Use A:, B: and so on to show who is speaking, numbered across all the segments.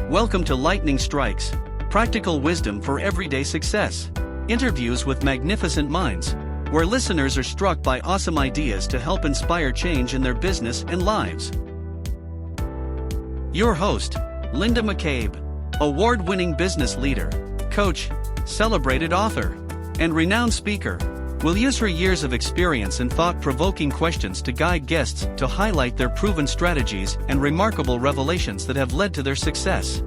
A: Welcome to Lightning Strikes, practical wisdom for everyday success. Interviews with magnificent minds, where listeners are struck by awesome ideas to help inspire change in their business and lives. Your host, Linda McCabe, award-winning business leader, coach, celebrated author, and renowned speaker, will use her years of experience and thought-provoking questions to guide guests to highlight their proven strategies and remarkable revelations that have led to their success.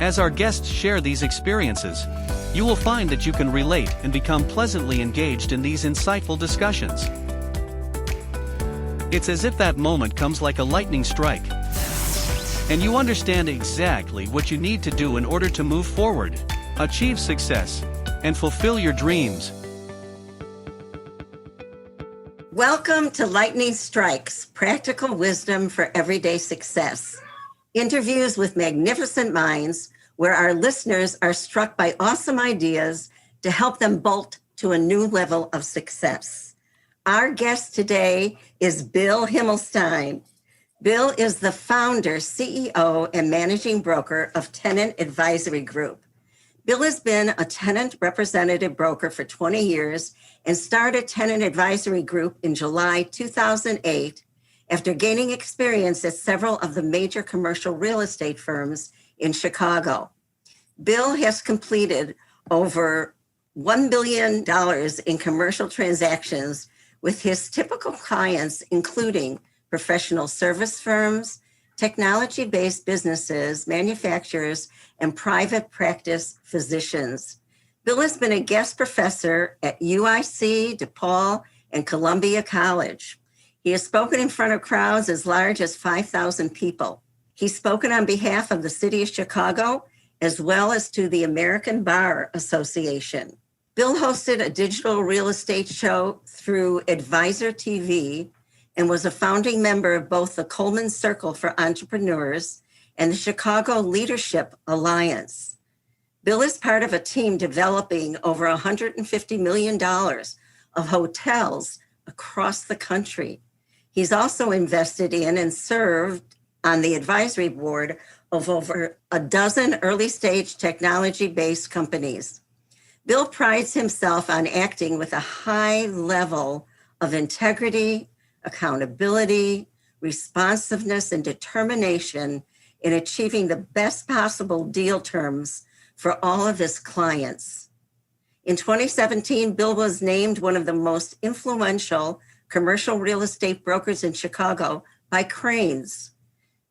A: As our guests share these experiences, you will find that you can relate and become pleasantly engaged in these insightful discussions. It's as if that moment comes like a lightning strike, and you understand exactly what you need to do in order to move forward, achieve success, and fulfill your dreams.
B: Welcome to Lightning Strikes, practical wisdom for everyday success. Interviews with magnificent minds where our listeners are struck by awesome ideas to help them bolt to a new level of success. Our guest today is Bill Himmelstein. Bill is the founder, CEO, and managing broker of Tenant Advisory Group. Bill has been a tenant representative broker for 20 years and started Tenant Advisory Group in July 2008 after gaining experience at several of the major commercial real estate firms in Chicago. Bill has completed over $1 billion in commercial transactions with his typical clients, including professional service firms, technology-based businesses, manufacturers, and private practice physicians. Bill has been a guest professor at UIC, DePaul, and Columbia College. He has spoken in front of crowds as large as 5,000 people. He's spoken on behalf of the city of Chicago, as well as to the American Bar Association. Bill hosted a digital real estate show through Advisor TV and was a founding member of both the Coleman Circle for Entrepreneurs and the Chicago Leadership Alliance. Bill is part of a team developing over $150 million of hotels across the country. He's also invested in and served on the advisory board of over a dozen early-stage technology-based companies. Bill prides himself on acting with a high level of integrity, accountability, responsiveness, and determination in achieving the best possible deal terms for all of his clients. In 2017, Bill was named one of the most influential commercial real estate brokers in Chicago by Crain's.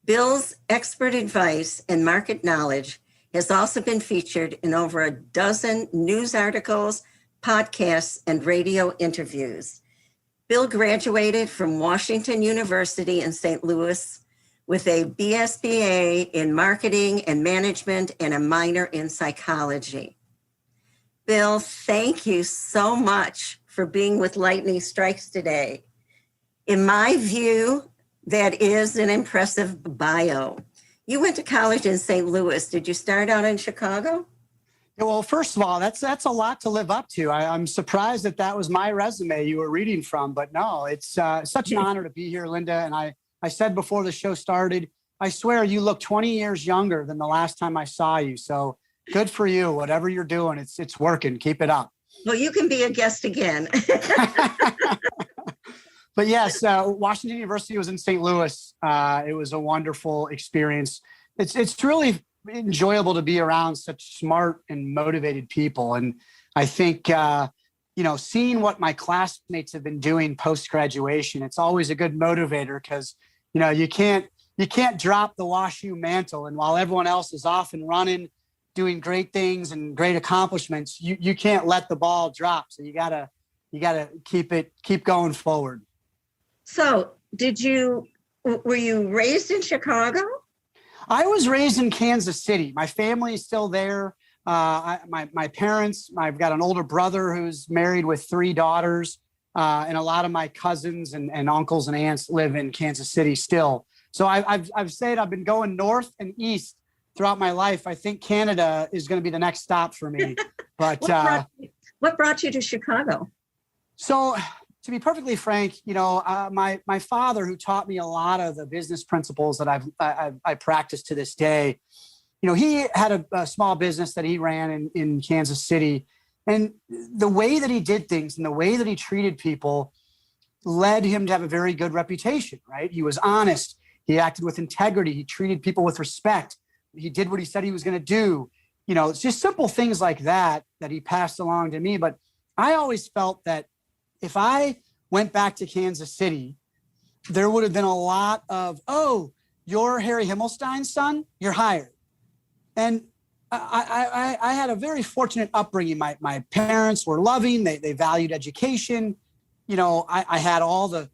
B: Bill's expert advice and market knowledge has also been featured in over a dozen news articles, podcasts, and radio interviews. Bill graduated from Washington University in St. Louis with a BSBA in marketing and management and a minor in psychology. Bill, thank you so much for being with Lightning Strikes today. In my view, that is an impressive bio. You went to college in St. Louis. Did you start out in Chicago?
C: Yeah, well, first of all, that's a lot to live up to. I'm surprised that was my resume you were reading from, but no, it's such an honor to be here, Linda. And I said before the show started, I swear you look 20 years younger than the last time I saw you. So good for you. Whatever you're doing, it's working. Keep it up.
B: Well, you can be a guest again.
C: But yes, Washington University was in St. Louis. It was a wonderful experience. It's really enjoyable to be around such smart and motivated people. And I think, seeing what my classmates have been doing post-graduation, it's always a good motivator because, you can't drop the WashU mantle. And while everyone else is off and running, doing great things and great accomplishments, you can't let the ball drop. So you gotta keep going forward.
B: So were you raised in Chicago?
C: I was raised in Kansas City. My family is still there. My parents, I've got an older brother who's married with 3 daughters. And a lot of my cousins and uncles and aunts live in Kansas City still. So I've said I've been going north and east throughout my life. I think Canada is going to be the next stop for me. But
B: what brought you to Chicago?
C: So to be perfectly frank, my father, who taught me a lot of the business principles that I practice to this day, he had a small business that he ran in Kansas City. And the way that he did things and the way that he treated people led him to have a very good reputation, right? He was honest. He acted with integrity. He treated people with respect. He did what he said he was going to do. It's just simple things like that he passed along to me. But I always felt that if I went back to Kansas City, there would have been a lot of, oh, you're Harry Himmelstein's son, you're hired. And I had a very fortunate upbringing. My parents were loving. They valued education. I had all the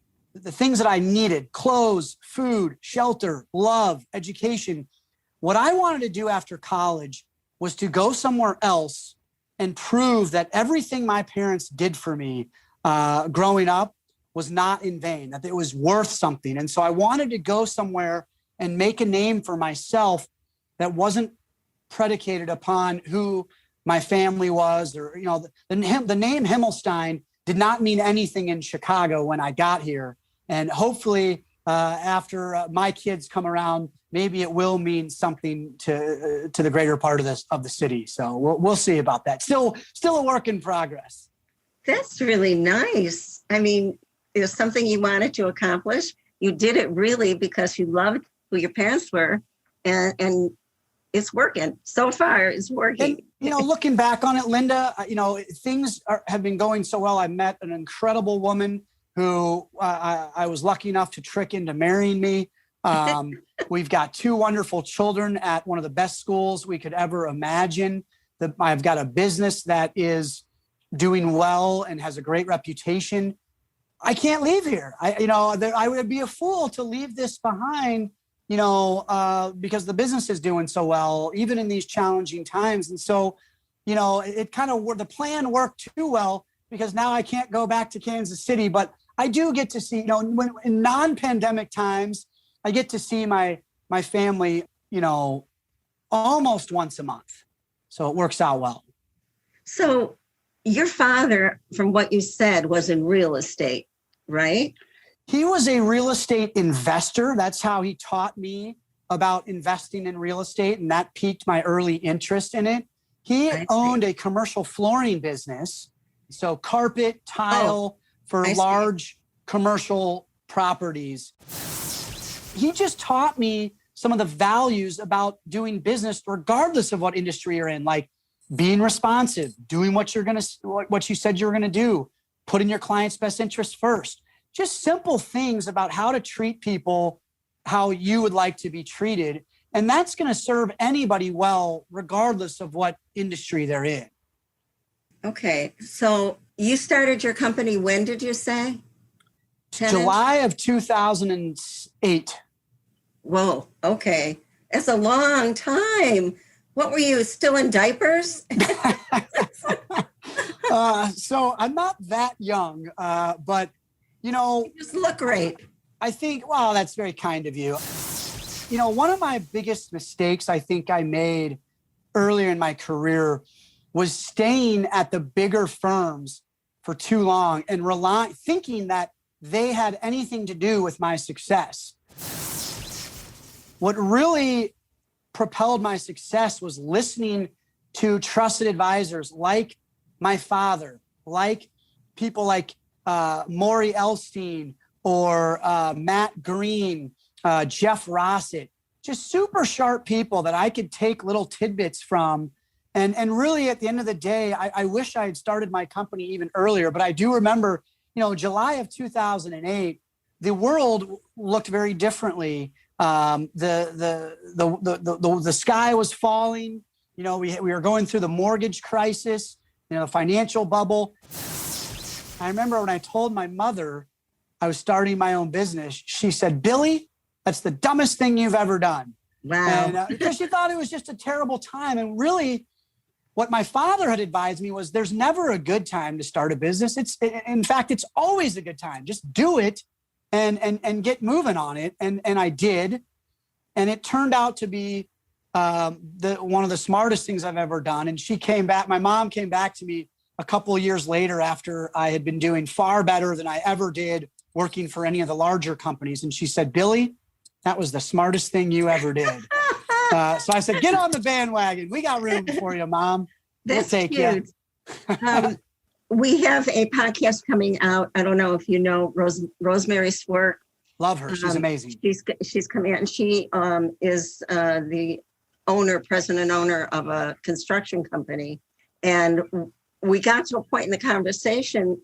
C: things that I needed: clothes, food, shelter, love, education. What I wanted to do after college was to go somewhere else and prove that everything my parents did for me growing up was not in vain, that it was worth something. And so I wanted to go somewhere and make a name for myself that wasn't predicated upon who my family was, or the name Himmelstein did not mean anything in Chicago when I got here. And hopefully after my kids come around, maybe it will mean something to the greater part of the city. So we'll see about that. Still a work in progress.
B: That's really nice. I mean, it was something you wanted to accomplish. You did it really because you loved who your parents were, and it's working. So far, it's working.
C: And, looking back on it, Linda, things have been going so well. I met an incredible woman who I was lucky enough to trick into marrying me. We've got 2 wonderful children at one of the best schools we could ever imagine. I've got a business that is doing well and has a great reputation. I can't leave here. I would be a fool to leave this behind, because the business is doing so well, even in these challenging times. And so, it kind of, the plan worked too well, because now I can't go back to Kansas City, but I do get to see, when in non-pandemic times, I get to see my family, almost once a month. So it works out well.
B: So your father, from what you said, was in real estate, right?
C: He was a real estate investor. That's how he taught me about investing in real estate, and that piqued my early interest in it. He owned a commercial flooring business, so carpet, tile for large commercial properties. He just taught me some of the values about doing business, regardless of what industry you're in, like being responsive, doing what you said you were going to do, putting your client's best interest first. Just simple things about how to treat people how you would like to be treated. And that's going to serve anybody well, regardless of what industry they're in.
B: Okay. So you started your company when, did you say?
C: July of 2008.
B: Whoa. Okay. That's a long time. What were you, still in diapers?
C: So I'm not that young, but you
B: just look great.
C: I think, well, that's very kind of you. One of my biggest mistakes I think I made earlier in my career was staying at the bigger firms for too long and thinking that they had anything to do with my success. What really propelled my success was listening to trusted advisors like my father, like people like Maury Elstein or Matt Green, Jeff Rossett, just super sharp people that I could take little tidbits from. And really, at the end of the day, I wish I had started my company even earlier. But I do remember, July of 2008, the world looked very differently. The sky was falling. We were going through the mortgage crisis, the financial bubble. I remember when I told my mother I was starting my own business, she said, "Billy, that's the dumbest thing you've ever done."
B: Wow.
C: And because she thought it was just a terrible time. And really, what my father had advised me was there's never a good time to start a business. In fact, it's always a good time. Just do it and get moving on it. And I did. And it turned out to be one of the smartest things I've ever done. And my mom came back to me a couple of years later, after I had been doing far better than I ever did working for any of the larger companies. And she said, Billy, that was the smartest thing you ever did. So I said, get on the bandwagon. We got room for you, Mom.
B: That's
C: we'll take
B: cute.
C: you.
B: We have a podcast coming out. I don't know if you know Rosemary's work.
C: Love her. She's amazing.
B: She's coming out, and she is the president and owner of a construction company. And we got to a point in the conversation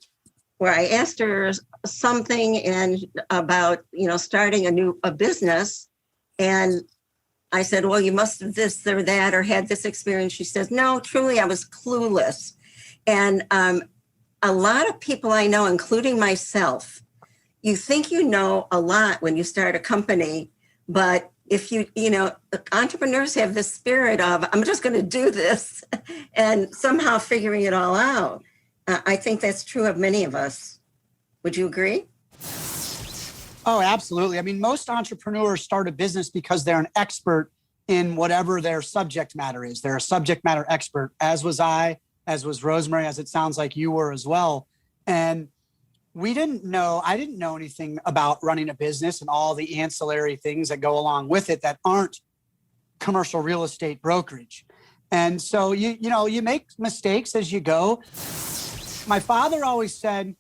B: where I asked her something about starting a business, and I said, well, you must have this or that or had this experience. She says, no, truly, I was clueless. And a lot of people I know, including myself, you think you know a lot when you start a company, but if entrepreneurs have this spirit of, I'm just going to do this and somehow figuring it all out. I think that's true of many of us. Would you agree?
C: Oh, absolutely. I mean, most entrepreneurs start a business because they're an expert in whatever their subject matter is. They're a subject matter expert, as was I, as was Rosemary, as it sounds like you were as well. And I didn't know anything about running a business and all the ancillary things that go along with it that aren't commercial real estate brokerage. And so, you make mistakes as you go. My father always said,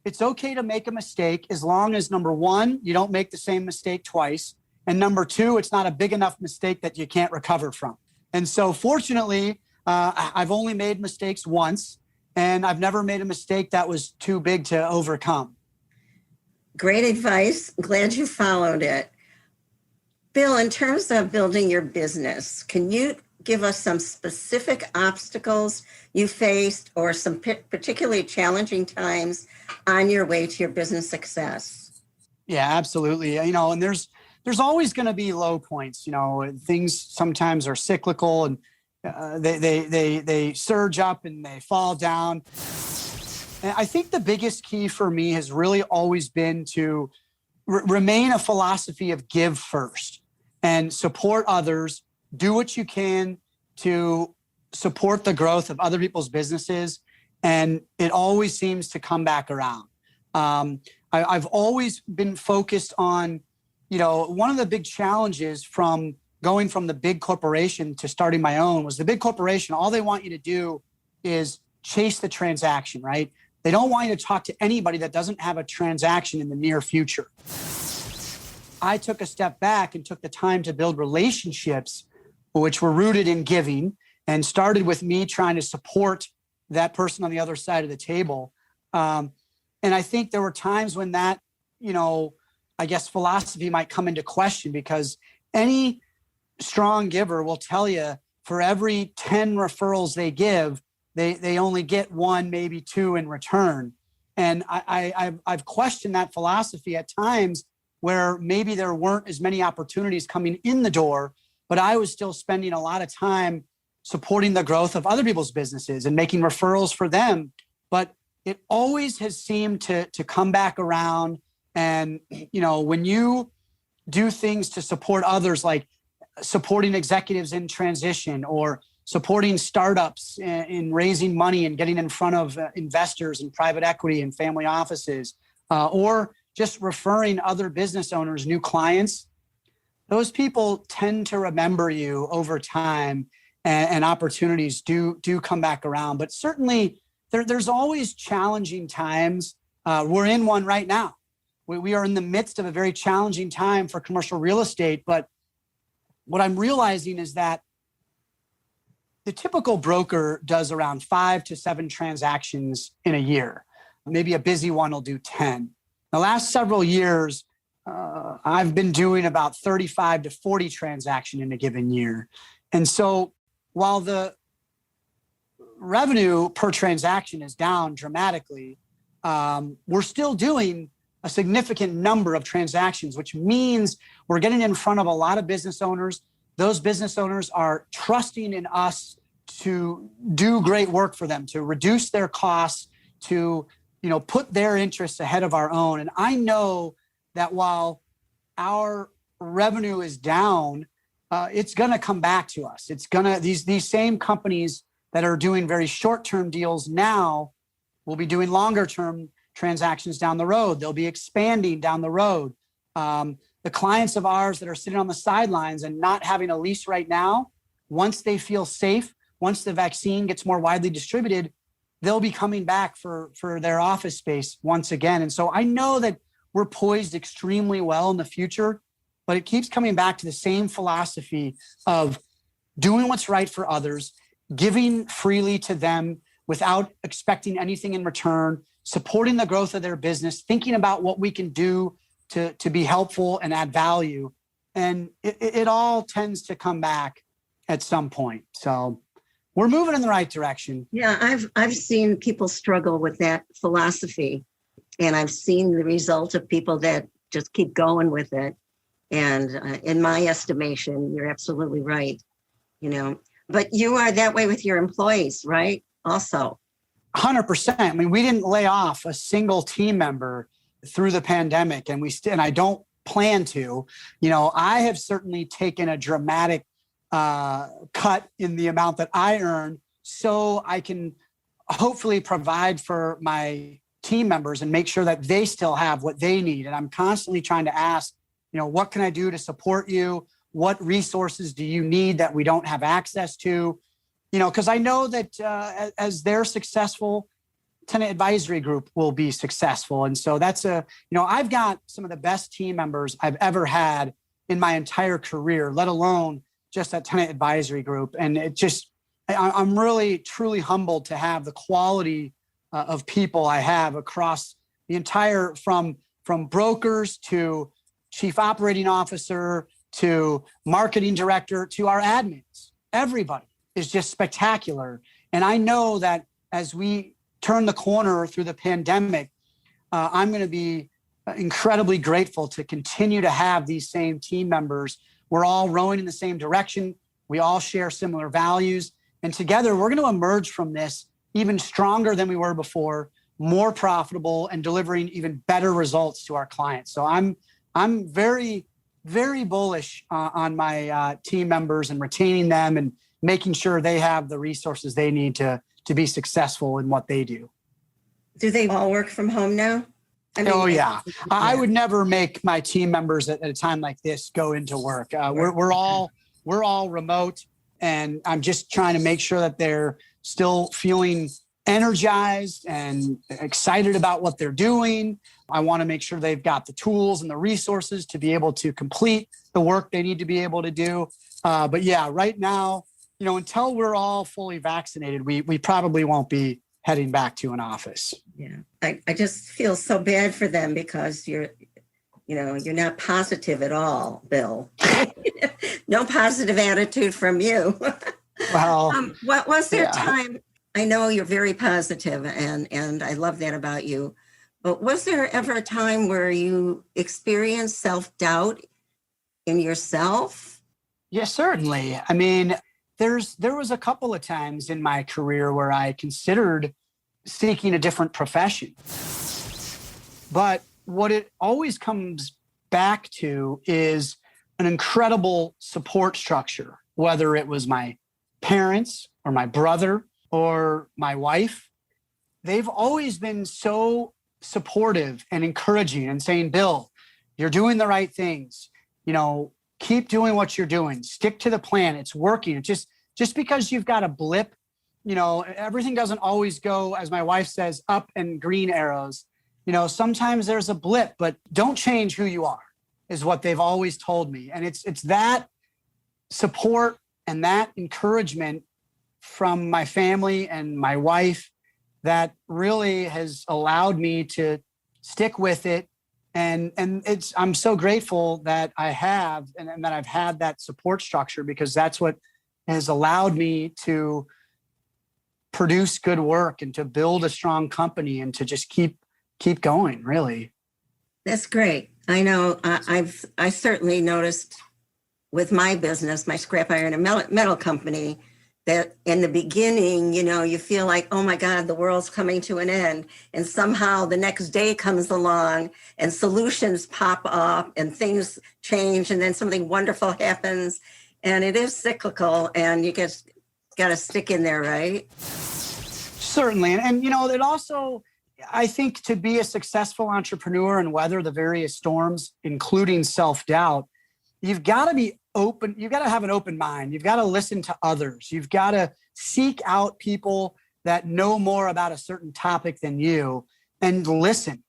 C: it's okay to make a mistake as long as, number one, you don't make the same mistake twice. And number two, it's not a big enough mistake that you can't recover from. And so fortunately, I've only made mistakes once, and I've never made a mistake that was too big to overcome.
B: Great advice. Glad you followed it. Bill, in terms of building your business, can you give us some specific obstacles you faced or some particularly challenging times on your way to your business success?
C: Yeah, absolutely. And there's always going to be low points. Things sometimes are cyclical, and they surge up and they fall down. And I think the biggest key for me has really always been to remain a philosophy of give first and support others. Do what you can to support the growth of other people's businesses, and it always seems to come back around. I've always been focused on, one of the big challenges from going from the big corporation to starting my own was the big corporation. All they want you to do is chase the transaction, right? They don't want you to talk to anybody that doesn't have a transaction in the near future. I took a step back and took the time to build relationships which were rooted in giving, and started with me trying to support that person on the other side of the table. And I think there were times when that, philosophy might come into question, because any strong giver will tell you for every 10 referrals they give, they only get one, maybe two in return. And I've questioned that philosophy at times where maybe there weren't as many opportunities coming in the door, but I was still spending a lot of time supporting the growth of other people's businesses and making referrals for them. But it always has seemed to come back around. And, when you do things to support others, like supporting executives in transition or supporting startups in raising money and getting in front of investors and private equity and family offices, or just referring other business owners new clients, those people tend to remember you over time, and opportunities do come back around. But certainly there's always challenging times. We're in one right now. We are in the midst of a very challenging time for commercial real estate. But what I'm realizing is that the typical broker does around 5 to 7 transactions in a year. Maybe a busy one will do 10. The last several years, I've been doing about 35 to 40 transactions in a given year. And so while the revenue per transaction is down dramatically, we're still doing a significant number of transactions, which means we're getting in front of a lot of business owners. Those business owners are trusting in us to do great work for them, to reduce their costs, to put their interests ahead of our own. And I know that while our revenue is down, it's going to come back to us. It's going to, these same companies that are doing very short-term deals now will be doing longer-term transactions down the road. They'll be expanding down the road. The clients of ours that are sitting on the sidelines and not having a lease right now, once they feel safe, once the vaccine gets more widely distributed, they'll be coming back for their office space once again. And so I know that we're poised extremely well in the future, but it keeps coming back to the same philosophy of doing what's right for others, giving freely to them without expecting anything in return, supporting the growth of their business, thinking about what we can do to be helpful and add value. And it all tends to come back at some point. So we're moving in the right direction.
B: Yeah, I've seen people struggle with that philosophy, and I've seen the result of people that just keep going with it. And in my estimation, you're absolutely right. But you are that way with your employees, right? Also.
C: 100%. I mean, we didn't lay off a single team member through the pandemic, and and I don't plan to. I have certainly taken a dramatic cut in the amount that I earn so I can hopefully provide for my team members and make sure that they still have what they need. And I'm constantly trying to ask, what can I do to support you? What resources do you need that we don't have access to? Because I know that as they're successful, Tenant Advisory Group will be successful. And so that's I've got some of the best team members I've ever had in my entire career, let alone just at Tenant Advisory Group. And I'm really, truly humbled to have the quality of people I have across the entire, from brokers to chief operating officer to marketing director to our admins. Everybody is just spectacular. And I know that as we turn the corner through the pandemic, I'm going to be incredibly grateful to continue to have these same team members. We're all rowing in the same direction. We all share similar values. And together, we're going to emerge from this even stronger than we were before, more profitable, and delivering even better results to our clients. So I'm very, very bullish on my team members and retaining them and making sure they have the resources they need to be successful in what they do.
B: Do they all work from home now?
C: Yeah. I would never make my team members at a time like this go into work. We're all remote, and I'm just trying to make sure that they're still feeling energized and excited about what they're doing. I want to make sure they've got the tools and the resources to be able to complete the work they need to be able to do. But yeah, right now, until we're all fully vaccinated, we probably won't be heading back to an office.
B: Yeah, I just feel so bad for them because you're not positive at all, Bill. No positive attitude from you.
C: Well,
B: what was there time? I know you're very positive, and I love that about you. But was there ever a time where you experienced self-doubt in yourself?
C: Yes, certainly. I mean, there was a couple of times in my career where I considered seeking a different profession. But what it always comes back to is an incredible support structure, whether it was my parents or my brother or my wife. They've always been so supportive and encouraging and saying, Bill, you're doing the right things. Keep doing what you're doing. Stick to the plan. It's working. It's just because you've got a blip, everything doesn't always go, as my wife says, up and green arrows. Sometimes there's a blip, but don't change who you are, is what they've always told me. And it's that support and that encouragement from my family and my wife that really has allowed me to stick with it. And I'm so grateful that I have and that I've had that support structure, because that's what has allowed me to produce good work and to build a strong company and to just keep going, really.
B: That's great. I know I certainly noticed with my business, my scrap iron and metal company, that in the beginning, you feel like, oh my God, the world's coming to an end. And somehow the next day comes along and solutions pop up and things change, and then something wonderful happens. And it is cyclical, and you get got to stick in there, right?
C: Certainly. And it also, I think, to be a successful entrepreneur and weather the various storms, including self-doubt, you've got to be open. You've got to have an open mind. You've got to listen to others. You've got to seek out people that know more about a certain topic than you and listen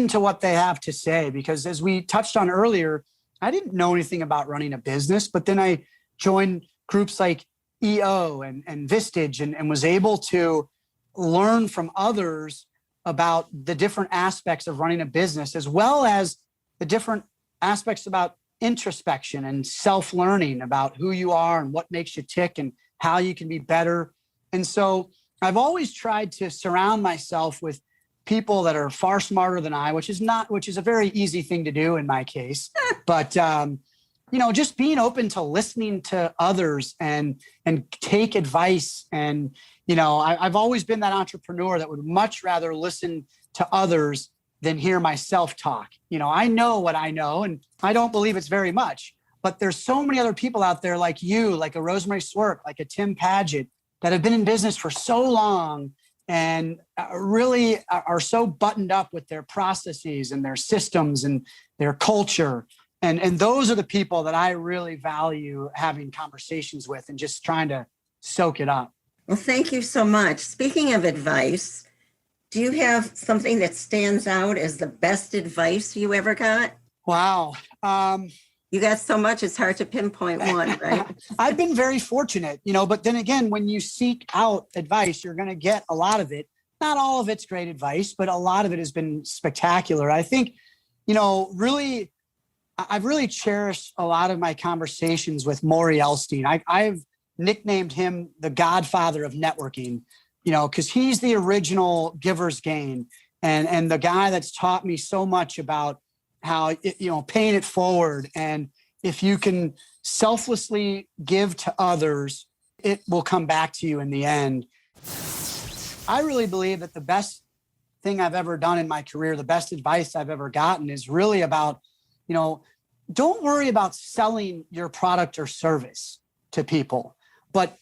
C: to what they have to say. Because as we touched on earlier, I didn't know anything about running a business, but then I joined groups like EO and Vistage and was able to learn from others about the different aspects of running a business, as well as the different aspects about introspection and self-learning about who you are and what makes you tick and how you can be better. And so I've always tried to surround myself with people that are far smarter than I, which is a very easy thing to do in my case. But, just being open to listening to others and take advice. And, I've always been that entrepreneur that would much rather listen to others than hear myself talk. I know what I know, and I don't believe it's very much, but there's so many other people out there like you, like a Rosemary Swerk, like a Tim Paget, that have been in business for so long and really are so buttoned up with their processes and their systems and their culture. And those are the people that I really value having conversations with and just trying to soak it up.
B: Well, thank you so much. Speaking of advice, do you have something that stands out as the best advice you ever got?
C: Wow.
B: You got so much, it's hard to pinpoint one, right?
C: I've been very fortunate, but then again, when you seek out advice, you're going to get a lot of it. Not all of it's great advice, but a lot of it has been spectacular. I think, I've really cherished a lot of my conversations with Maury Himmelstein. I've nicknamed him the godfather of networking, because he's the original giver's gain and the guy that's taught me so much about how, paying it forward. And if you can selflessly give to others, it will come back to you in the end. I really believe that the best thing I've ever done in my career, the best advice I've ever gotten is really about, don't worry about selling your product or service to people, but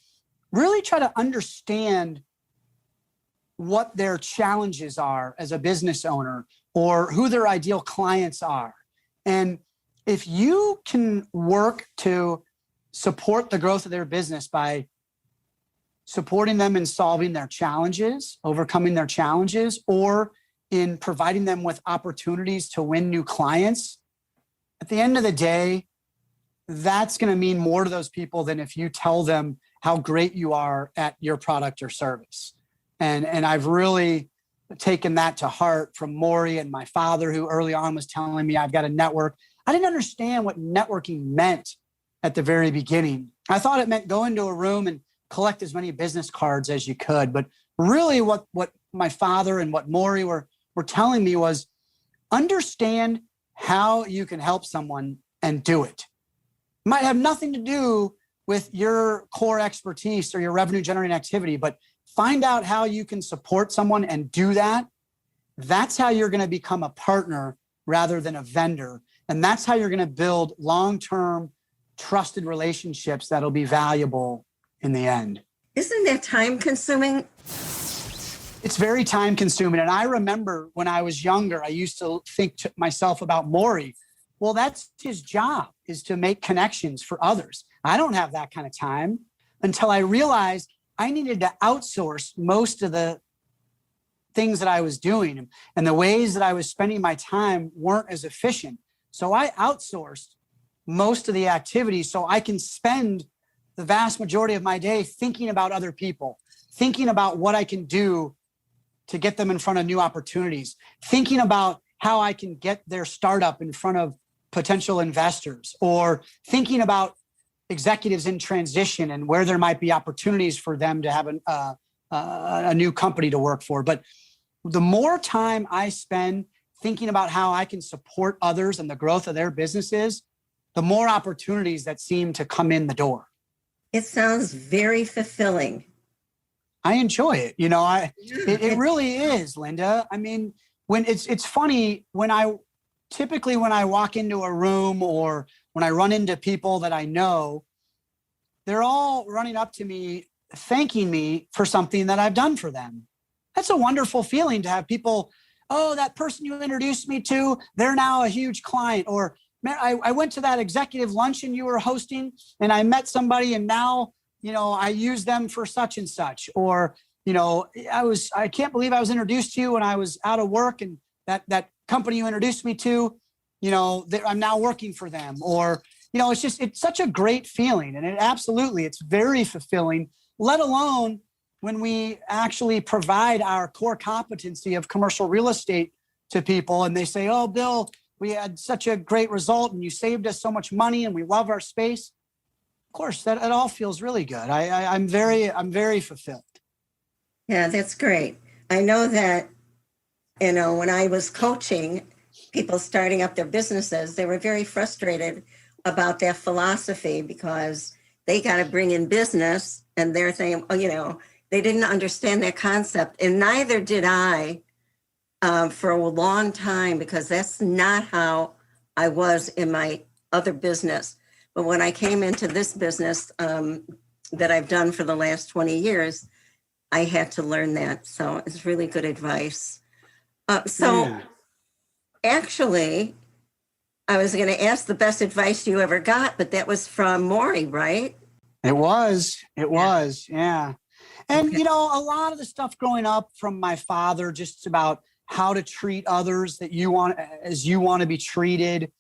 C: really try to understand what their challenges are as a business owner or who their ideal clients are. And if you can work to support the growth of their business by supporting them in solving their challenges, overcoming their challenges, or in providing them with opportunities to win new clients, at the end of the day, that's going to mean more to those people than if you tell them how great you are at your product or service. And I've really taken that to heart from Maury and my father, who early on was telling me I've got a network. I didn't understand what networking meant at the very beginning. I thought it meant go into a room and collect as many business cards as you could. But really what my father and what Maury were telling me was understand how you can help someone and do it. It might have nothing to do with your core expertise or your revenue generating activity, but find out how you can support someone and do that. That's how you're going to become a partner rather than a vendor. And that's how you're going to build long-term trusted relationships that'll be valuable in the end.
B: Isn't that time consuming?
C: It's very time consuming. And I remember when I was younger, I used to think to myself about Maury. Well, that's his job, is to make connections for others. I don't have that kind of time, until I realized I needed to outsource most of the things that I was doing, and the ways that I was spending my time weren't as efficient. So I outsourced most of the activities so I can spend the vast majority of my day thinking about other people, thinking about what I can do to get them in front of new opportunities, thinking about how I can get their startup in front of potential investors, or thinking about executives in transition and where there might be opportunities for them to have a new company to work for. But the more time I spend thinking about how I can support others and the growth of their businesses, the more opportunities that seem to come in the door.
B: It sounds very fulfilling.
C: I enjoy it. It really is, Linda. I mean, when it's funny when I walk into a room or when I run into people that I know, they're all running up to me thanking me for something that I've done for them. That's a wonderful feeling to have people, oh, that person you introduced me to, they're now a huge client. Or I went to that executive luncheon you were hosting and I met somebody and now, I use them for such and such. Or, I can't believe I was introduced to you when I was out of work and that company you introduced me to, I'm now working for them. Or, it's such a great feeling. And it's very fulfilling, let alone when we actually provide our core competency of commercial real estate to people and they say, oh, Bill, we had such a great result and you saved us so much money and we love our space. Of course, that it all feels really good. I'm very fulfilled.
B: Yeah, that's great. I know that, when I was coaching people starting up their businesses, they were very frustrated about that philosophy because they got to bring in business and they're saying, they didn't understand that concept. And neither did I for a long time, because that's not how I was in my other business. But when I came into this business that I've done for the last 20 years, I had to learn that. So it's really good advice. Actually, I was going to ask the best advice you ever got, but that was from Maury, right?
C: It was. Yeah. And, a lot of the stuff growing up from my father, just about how to treat others as you want to be treated,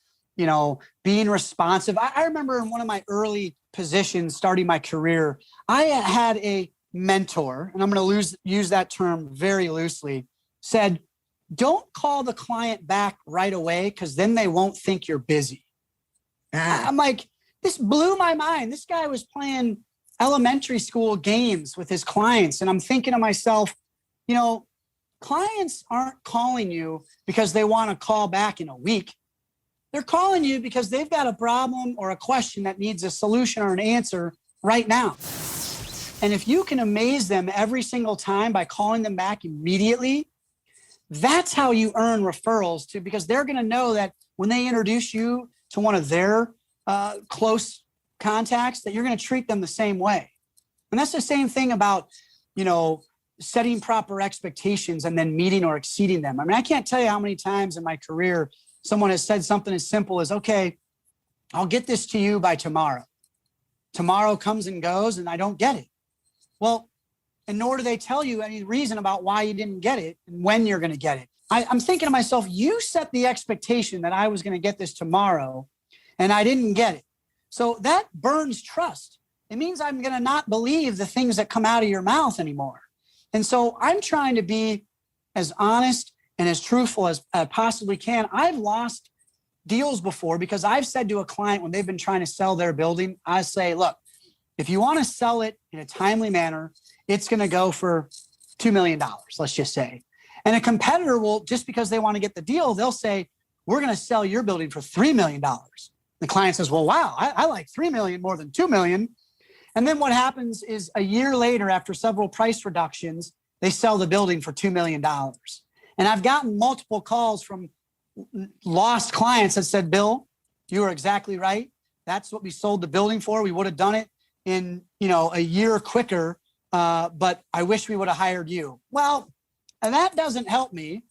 C: being responsive. I remember in one of my early positions starting my career, I had a mentor, and I'm going to use that term very loosely, said, don't call the client back right away because then they won't think you're busy. I'm like, this blew my mind. This guy was playing elementary school games with his clients. And I'm thinking to myself, clients aren't calling you because they want to call back in a week. They're calling you because they've got a problem or a question that needs a solution or an answer right now. And if you can amaze them every single time by calling them back immediately, that's how you earn referrals too, because they're going to know that when they introduce you to one of their close contacts, that you're going to treat them the same way. And that's the same thing about, setting proper expectations and then meeting or exceeding them. I mean, I can't tell you how many times in my career someone has said something as simple as, okay, I'll get this to you by tomorrow. Tomorrow comes and goes and I don't get it. Well, and nor do they tell you any reason about why you didn't get it and when you're going to get it. I'm thinking to myself, you set the expectation that I was going to get this tomorrow and I didn't get it. So that burns trust. It means I'm going to not believe the things that come out of your mouth anymore. And so I'm trying to be as honest and as truthful as I possibly can. I've lost deals before because I've said to a client when they've been trying to sell their building, I say, look, if you want to sell it in a timely manner, it's going to go for $2 million, let's just say. And a competitor will, just because they want to get the deal, they'll say, we're going to sell your building for $3 million. The client says, well, wow, I like 3 million more than 2 million. And then what happens is a year later, after several price reductions, they sell the building for $2 million. And I've gotten multiple calls from lost clients that said, Bill, you are exactly right. That's what we sold the building for. We would have done it in, a year quicker, but I wish we would have hired you. Well, and that doesn't help me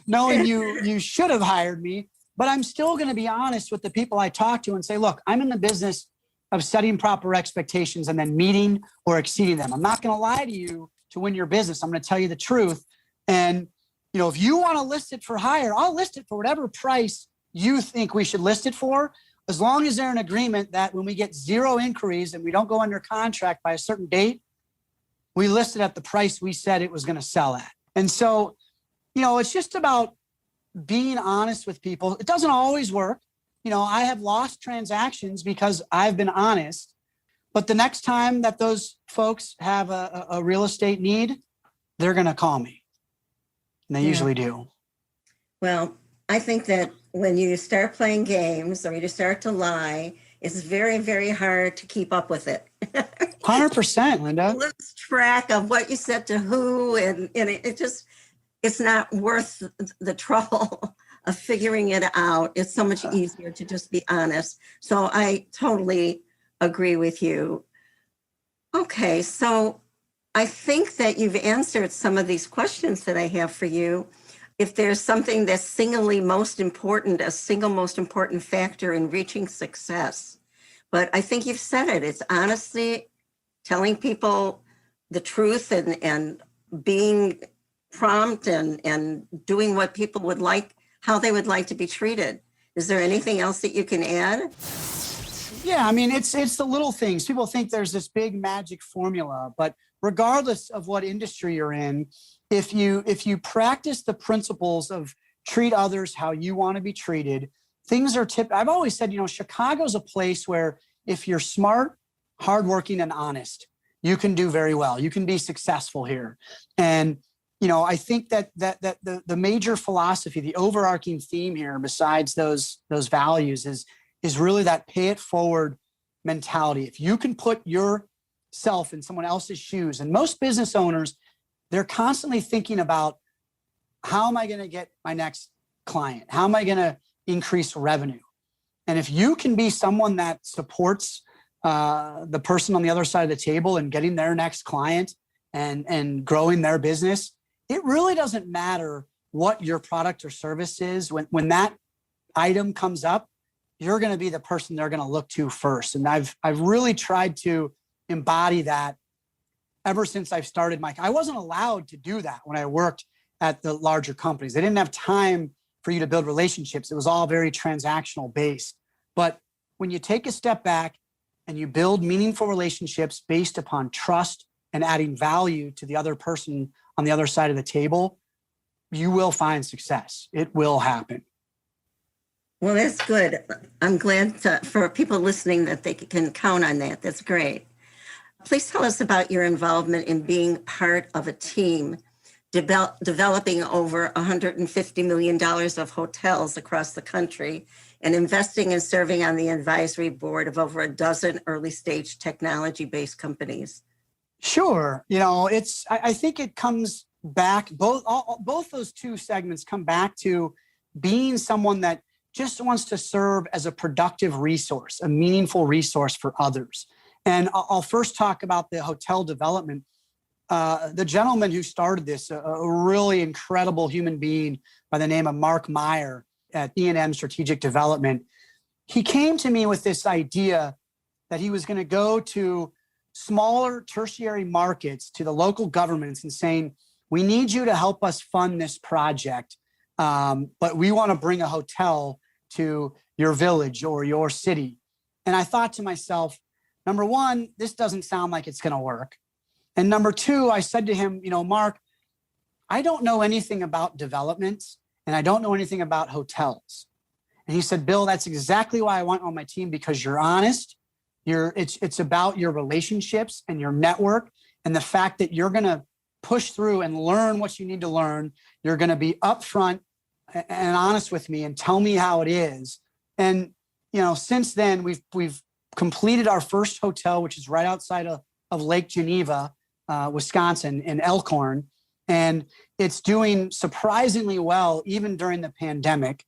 C: knowing you should have hired me, but I'm still going to be honest with the people I talk to and say, look, I'm in the business of setting proper expectations and then meeting or exceeding them. I'm not going to lie to you to win your business. I'm going to tell you the truth. And, if you want to list it for hire, I'll list it for whatever price you think we should list it for, as long as they're in agreement that when we get 0 inquiries and we don't go under contract by a certain date, we list it at the price we said it was going to sell at. And so, it's just about being honest with people. It doesn't always work. I have lost transactions because I've been honest, but the next time that those folks have a real estate need, they're going to call me. And they usually do. Well,
B: I think that when you start playing games or you start to lie, it's very, very hard to keep up with it.
C: 100%, Linda.
B: You lose track of what you said to who, and it's not worth the trouble of figuring it out. It's so much easier to just be honest. So I totally agree with you. Okay, so I think that you've answered some of these questions that I have for you. If there's something that's singly most important, a single most important factor in reaching success. But I think you've said it. It's honestly telling people the truth and being prompt and doing what people would like, how they would like to be treated. Is there anything else that you can add?
C: Yeah, I mean, it's the little things. People think there's this big magic formula, but regardless of what industry you're in, if you practice the principles of treat others how you want to be treated, things are I've always said, Chicago's a place where if you're smart, hardworking, and honest, you can do very well. You can be successful here. And I think that the major philosophy, the overarching theme here, besides those values, is really that pay it forward mentality. If you can put yourself in someone else's shoes, and most business owners, they're constantly thinking about, how am I going to get my next client? How am I going to increase revenue? And if you can be someone that supports the person on the other side of the table and getting their next client and growing their business, it really doesn't matter what your product or service is. When that item comes up, you're going to be the person they're going to look to first. And I've really tried to embody that ever since I've started I wasn't allowed to do that when I worked at the larger companies. They didn't have time for you to build relationships. It was all very transactional based. But when you take a step back and you build meaningful relationships based upon trust and adding value to the other person on the other side of the table, you will find success. It will happen.
B: Well, that's good. I'm glad for people listening that they can count on that. That's great. Please tell us about your involvement in being part of a team developing over $150 million of hotels across the country and investing and serving on the advisory board of over a dozen early stage technology-based companies.
C: Sure. I think it comes back, both those two segments come back to being someone that just wants to serve as a productive resource, a meaningful resource for others. And I'll first talk about the hotel development. The gentleman who started this, a really incredible human being by the name of Mark Meyer at E&M Strategic Development, he came to me with this idea that he was going to go to smaller tertiary markets, to the local governments, and saying, we need you to help us fund this project, but we want to bring a hotel to your village or your city. And I thought to myself, number one, this doesn't sound like it's going to work. And number two, I said to him, Mark, I don't know anything about developments and I don't know anything about hotels. And he said, Bill, that's exactly why I want on my team, because you're honest. It's about your relationships and your network and the fact that you're going to push through and learn what you need to learn. You're going to be upfront and honest with me and tell me how it is. And, since then we've completed our first hotel, which is right outside of Lake Geneva, Wisconsin, in Elkhorn. And it's doing surprisingly well, even during the pandemic.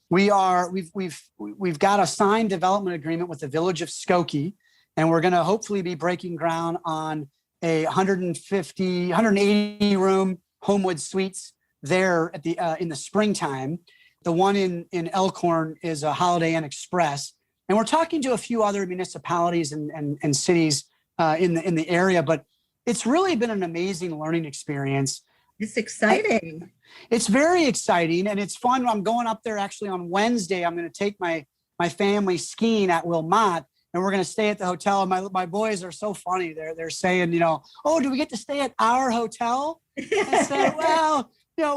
C: We've got a signed development agreement with the village of Skokie, and we're going to hopefully be breaking ground on a 180 room Homewood Suites there at in the springtime. The one in Elkhorn is a Holiday Inn Express, and we're talking to a few other municipalities and cities in the area. But it's really been an amazing learning experience.
B: It's exciting.
C: It's very exciting, and it's fun. I'm going up there actually on Wednesday. I'm going to take my family skiing at Wilmot, and we're going to stay at the hotel. And my boys are so funny. They're saying, oh, do we get to stay at our hotel? I said, well,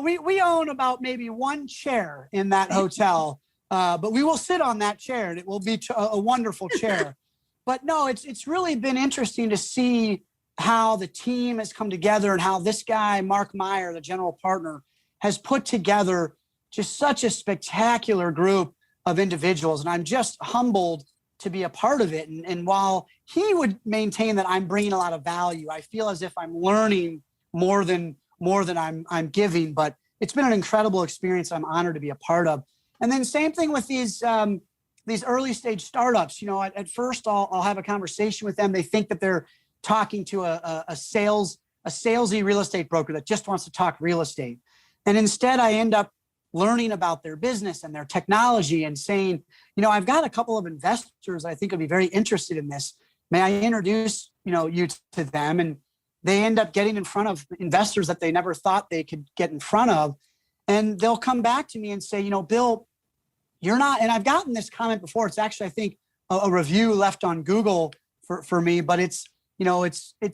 C: we own about maybe one chair in that hotel, but we will sit on that chair, and it will be a wonderful chair. But no, it's really been interesting to see how the team has come together and how this guy, Mark Meyer, the general partner, has put together just such a spectacular group of individuals. And I'm just humbled to be a part of it. And while he would maintain that I'm bringing a lot of value, I feel as if I'm learning more than I'm giving. But it's been an incredible experience I'm honored to be a part of. And then same thing with these early stage startups. At first I'll have a conversation with them. They think that they're talking to a sales a salesy real estate broker that just wants to talk real estate. And instead I end up learning about their business and their technology and saying, I've got a couple of investors I think would be very interested in this. May I introduce, you to them? And they end up getting in front of investors that they never thought they could get in front of. And they'll come back to me and say, Bill, you're not, and I've gotten this comment before. It's actually, I think, a review left on Google for me, but it's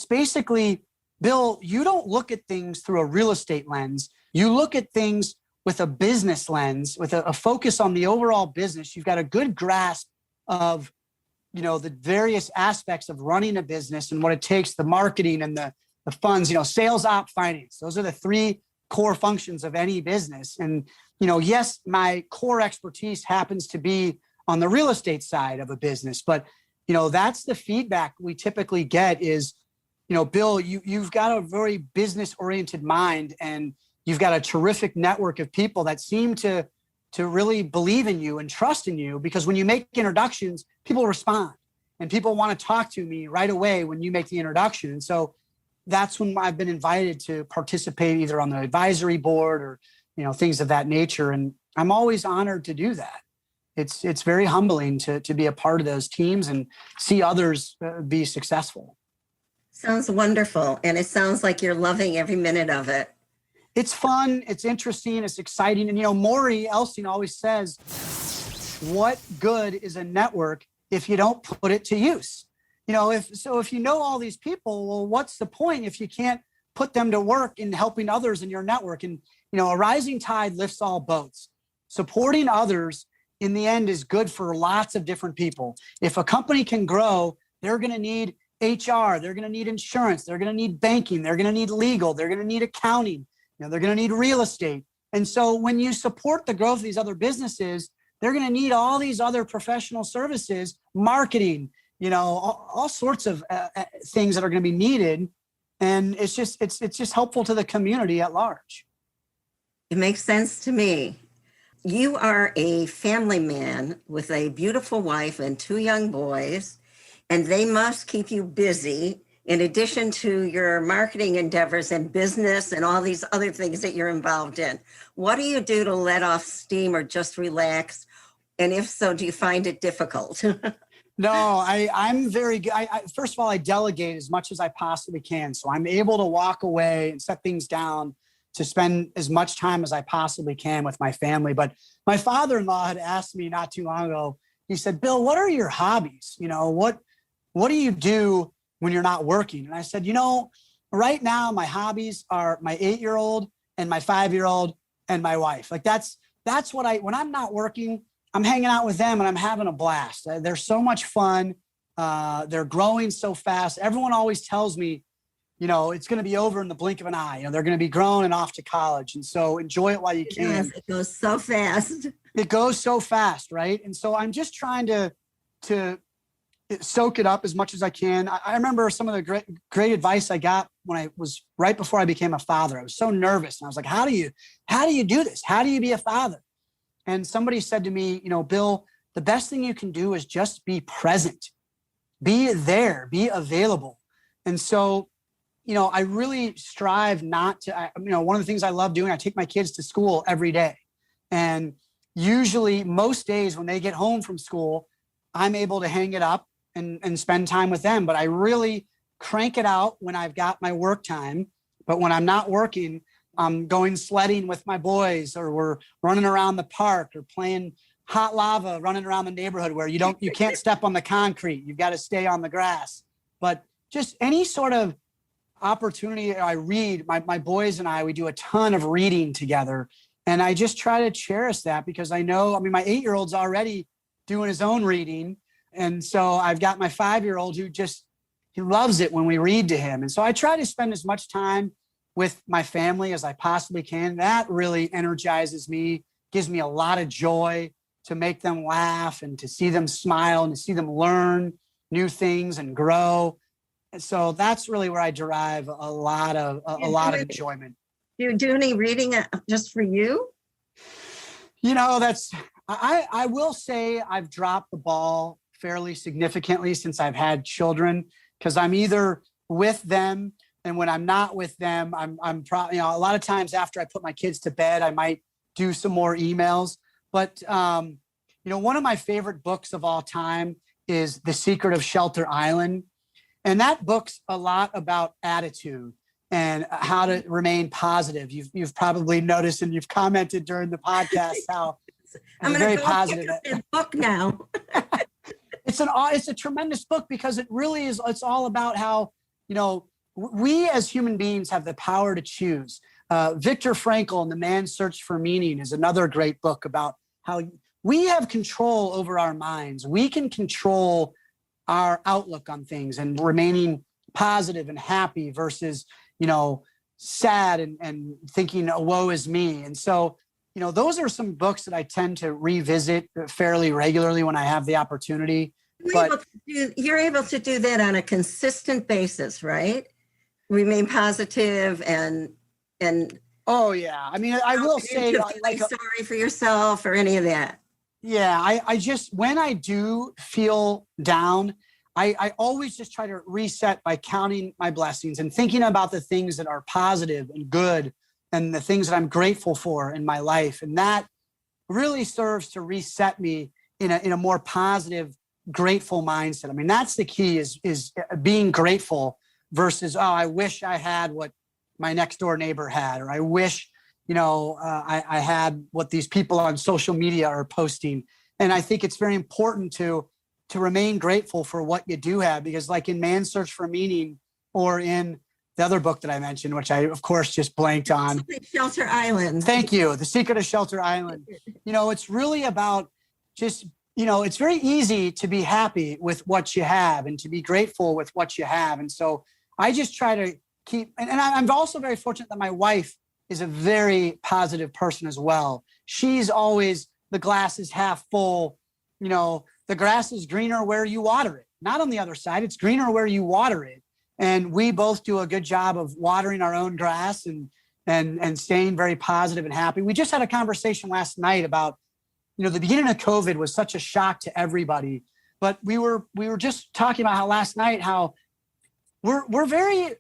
C: basically, Bill, you don't look at things through a real estate lens. You look at things with a business lens, with a focus on the overall business. You've got a good grasp of, the various aspects of running a business and what it takes, the marketing and the funds, sales, op, finance. Those are the three core functions of any business. And, yes, my core expertise happens to be on the real estate side of a business, but, that's the feedback we typically get is, Bill, you've got a very business oriented mind, and you've got a terrific network of people that seem to really believe in you and trust in you, because when you make introductions, people respond and people want to talk to me right away when you make the introduction. And so that's when I've been invited to participate either on the advisory board or, things of that nature. And I'm always honored to do that. It's very humbling to be a part of those teams and see others be successful.
B: Sounds wonderful. And it sounds like you're loving every minute of it.
C: It's fun. It's interesting. It's exciting. And, Maury Himmelstein always says, what good is a network if you don't put it to use? If you know all these people, well, what's the point if you can't put them to work in helping others in your network? And, a rising tide lifts all boats. Supporting others in the end is good for lots of different people. If a company can grow, they're going to need HR, they're going to need insurance, they're going to need banking, they're going to need legal, they're going to need accounting, they're going to need real estate. And so when you support the growth of these other businesses, they're going to need all these other professional services, marketing, all sorts of things that are going to be needed. And it's just helpful to the community at large.
B: It makes sense to me. You are a family man with a beautiful wife and two young boys, and they must keep you busy in addition to your marketing endeavors and business and all these other things that you're involved in. What do you do to let off steam or just relax? And if so, do you find it difficult?
C: No, I'm very good. First of all, I delegate as much as I possibly can. So I'm able to walk away and set things down to spend as much time as I possibly can with my family. But my father-in-law had asked me not too long ago, he said, Bill, what are your hobbies? What do you do when you're not working? And I said, right now my hobbies are my 8-year-old and my 5-year-old and my wife. Like that's what when I'm not working, I'm hanging out with them and I'm having a blast. They're so much fun. They're growing so fast. Everyone always tells me, it's going to be over in the blink of an eye. They're going to be grown and off to college. And so enjoy it while you can.
B: Yes, it goes so fast.
C: It goes so fast, right? And so I'm just trying to soak it up as much as I can. I remember some of the great advice I got when I was right before I became a father. I was so nervous. And I was like, how do you do this? How do you be a father? And somebody said to me, Bill, the best thing you can do is just be present, be there, be available. And so, I really strive not to, one of the things I love doing, I take my kids to school every day. And usually most days when they get home from school, I'm able to hang it up and spend time with them. But I really crank it out when I've got my work time. But when I'm not working, I'm going sledding with my boys, or we're running around the park, or playing hot lava, running around the neighborhood where you can't step on the concrete. You've got to stay on the grass. But just any sort of opportunity, I read, my boys and we do a ton of reading together. And I just try to cherish that, because I know, my 8-year-old's already doing his own reading. And so I've got my 5-year-old who he loves it when we read to him. And so I try to spend as much time with my family as I possibly can. That really energizes me, gives me a lot of joy to make them laugh and to see them smile and to see them learn new things and grow. And so that's really where I derive a lot of enjoyment.
B: Do you do any reading just for you?
C: I will say I've dropped the ball fairly significantly since I've had children, because I'm either with them And when I'm not with them, I'm probably, a lot of times after I put my kids to bed, I might do some more emails. But, one of my favorite books of all time is The Secret of Shelter Island. And that book's a lot about attitude and how to remain positive. You've probably noticed, and you've commented during the podcast how
B: I'm
C: very
B: go
C: positive.
B: Pick up that book now.
C: It's a tremendous book because it really is. It's all about how, we as human beings have the power to choose. Viktor Frankl and The Man's Search for Meaning is another great book about how we have control over our minds. We can control our outlook on things and remaining positive and happy versus, sad and thinking, oh, woe is me. And so, those are some books that I tend to revisit fairly regularly when I have the opportunity.
B: You're able to do that on a consistent basis, right? Remain positive and
C: oh yeah. I mean, I will say
B: sorry for yourself or any of that.
C: Yeah, I just, when I do feel down, I always just try to reset by counting my blessings and thinking about the things that are positive and good and the things that I'm grateful for in my life. And that really serves to reset me in a more positive, grateful mindset. I mean, that's the key is being grateful versus, oh, I wish I had what my next door neighbor had, or I wish, I had what these people on social media are posting. And I think it's very important to remain grateful for what you do have, because like in Man's Search for Meaning, or in the other book that I mentioned, which I, of course, just blanked on.
B: Shelter Island.
C: Thank you. The Secret of Shelter Island. It's really about just, it's very easy to be happy with what you have and to be grateful with what you have. And so I just try to keep, and I'm also very fortunate that my wife is a very positive person as well. She's always, the glass is half full, the grass is greener where you water it, not on the other side. It's greener where you water it. And we both do a good job of watering our own grass and staying very positive and happy. We just had a conversation last night about, the beginning of COVID was such a shock to everybody, but we were just talking about how last night, how we're very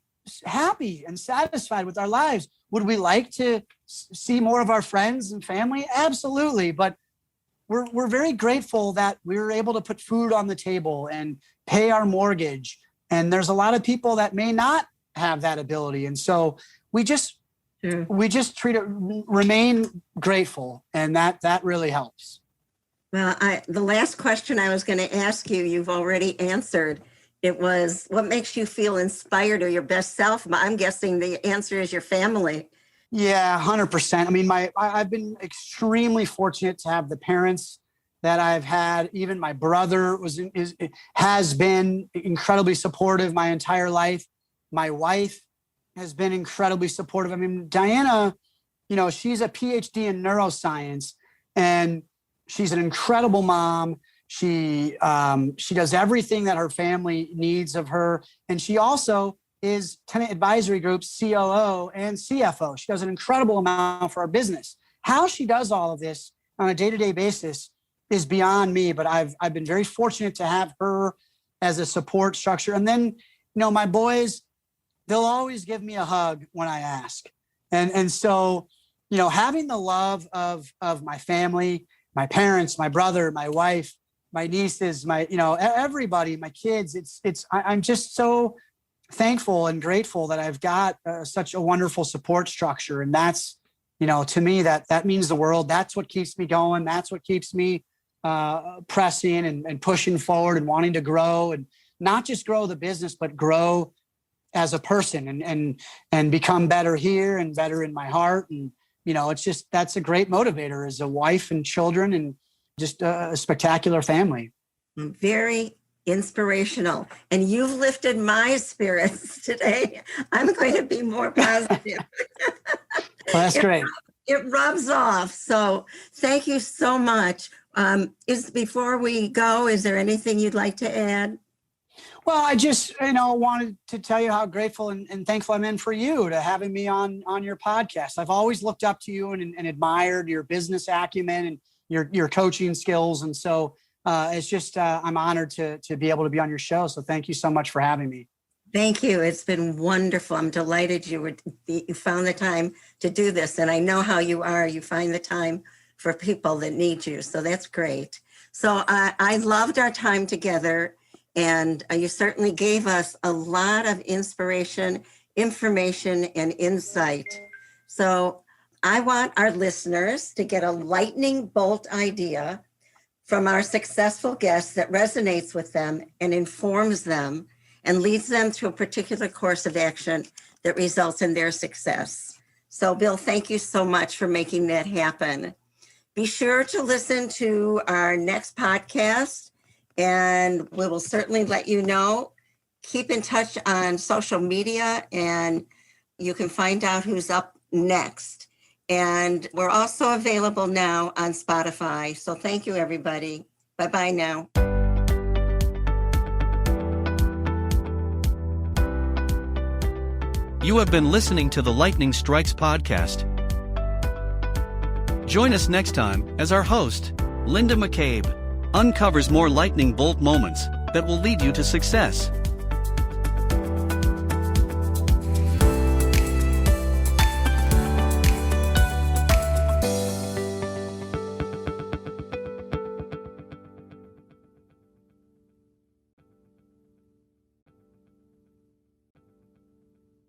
C: happy and satisfied with our lives. Would we like to see more of our friends and family? Absolutely. But we're very grateful that we were able to put food on the table and pay our mortgage. And there's a lot of people that may not have that ability. And so we just remain grateful. And that really helps.
B: Well, the last question I was going to ask you, you've already answered. It was, what makes you feel inspired or your best self? I'm guessing the answer is your family.
C: Yeah, 100%. I mean, I've been extremely fortunate to have the parents that I've had. Even my brother has been incredibly supportive my entire life. My wife has been incredibly supportive. I mean, Diana, she's a PhD in neuroscience, and she's an incredible mom. She does everything that her family needs of her, and she also is Tenant Advisory Group's COO and CFO. She does an incredible amount for our business. How she does all of this on a day-to-day basis is beyond me, but I've been very fortunate to have her as a support structure. And then, my boys, they'll always give me a hug when I ask. And so, having the love of my family, my parents, my brother, my wife, my nieces, everybody, my kids, I'm just so thankful and grateful that I've got such a wonderful support structure. And that's, to me, that means the world. That's what keeps me going. That's what keeps me pressing and pushing forward and wanting to grow, and not just grow the business, but grow as a person and become better here and better in my heart. And, it's just, that's a great motivator as a wife and children and just a spectacular family.
B: Very inspirational. And you've lifted my spirits today. I'm going to be more positive.
C: Well, that's great.
B: It rubs off. So thank you so much. Before we go, is there anything you'd like to add?
C: Well, I just, wanted to tell you how grateful and thankful I'm in for you to having me on your podcast. I've always looked up to you and admired your business acumen and your coaching skills. And so it's just, I'm honored to be able to be on your show. So thank you so much for having me.
B: Thank you. It's been wonderful. I'm delighted you found the time to do this. And I know how you are. You find the time for people that need you. So that's great. So I loved our time together. And you certainly gave us a lot of inspiration, information, and insight. So I want our listeners to get a lightning bolt idea from our successful guests that resonates with them and informs them and leads them to a particular course of action that results in their success. So, Bill, thank you so much for making that happen. Be sure to listen to our next podcast, and we will certainly let you know. Keep in touch on social media, and you can find out who's up next. And we're also available now on Spotify. So thank you, everybody. Bye-bye now.
A: You have been listening to the Lightning Strikes podcast. Join us next time as our host, Linda McCabe, uncovers more lightning bolt moments that will lead you to success.